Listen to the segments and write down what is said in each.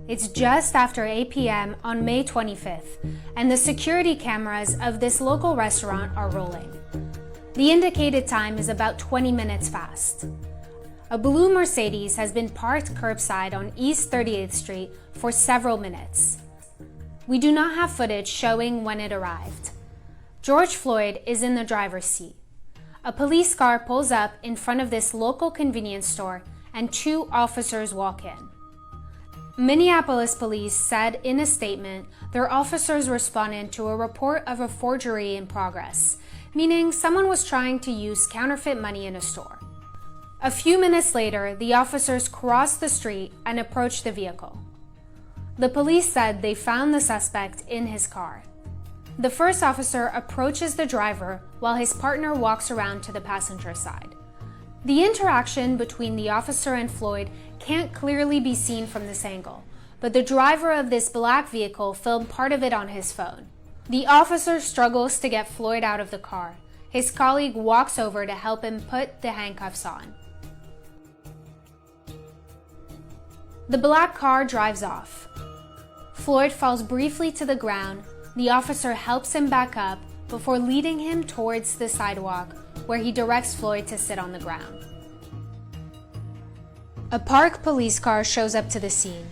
It's just after 8 p.m. on May 25th, and the security cameras of this local restaurant are rolling. The indicated time is about 20 minutes past. A blue Mercedes has been parked curbside on East 38th Street for several minutes. We do not have footage showing when it arrived. George Floyd is in the driver's seat. A police car pulls up in front of this local convenience store and 2 officers walk in. Minneapolis police said in a statement their officers responded to a report of a forgery in progress, meaning someone was trying to use counterfeit money in a store. A few minutes later, the officers crossed the street and approached the vehicle. The police said they found the suspect in his car. The first officer approaches the driver while his partner walks around to the passenger side. The interaction between the officer and Floyd can't clearly be seen from this angle, but the driver of this black vehicle filmed part of it on his phone. The officer struggles to get Floyd out of the car. His colleague walks over to help him put the handcuffs on. The black car drives off. Floyd falls briefly to the ground. The officer helps him back up before leading him towards the sidewalk, where he directs Floyd to sit on the ground. A parked police car shows up to the scene.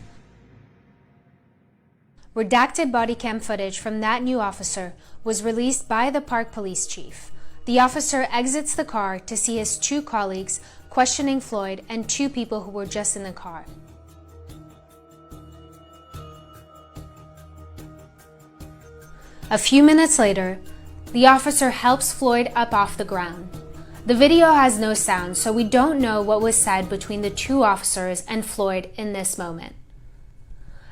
Redacted body cam footage from that new officer was released by the park police chief. The officer exits the car to see his 2 colleagues questioning Floyd and 2 people who were just in the car. A few minutes later, the officer helps Floyd up off the ground. The video has no sound, so we don't know what was said between the 2 officers and Floyd in this moment.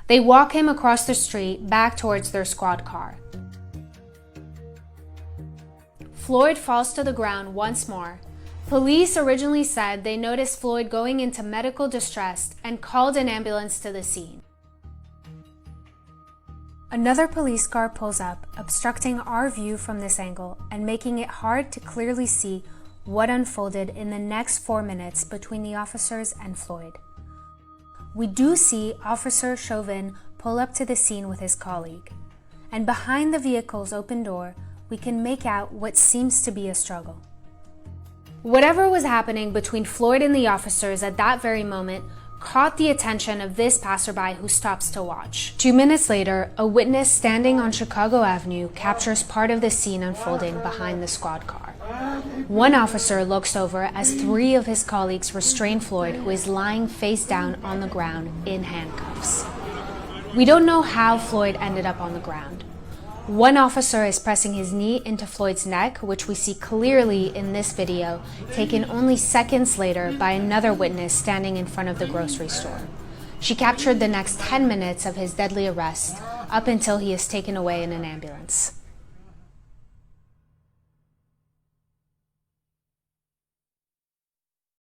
They walk him across the street back towards their squad car. Floyd falls to the ground once more. Police originally said they noticed Floyd going into medical distress and called an ambulance to the scene. Another police car pulls up, obstructing our view from this angle and making it hard to clearly see what unfolded in the next 4 minutes between the officers and Floyd. We do see Officer Chauvin pull up to the scene with his colleague, and behind the vehicle's open door, we can make out what seems to be a struggle. Whatever was happening between Floyd and the officers at that very moment caught the attention of this passerby who stops to watch. 2 minutes later, a witness standing on Chicago Avenue captures part of the scene unfolding behind the squad car. One officer looks over as 3 of his colleagues restrain Floyd, who is lying face down on the ground in handcuffs. We don't know how Floyd ended up on the ground. One officer is pressing his knee into Floyd's neck, which we see clearly in this video, taken only seconds later by another witness standing in front of the grocery store. She captured the next 10 minutes of his deadly arrest, up until he is taken away in an ambulance.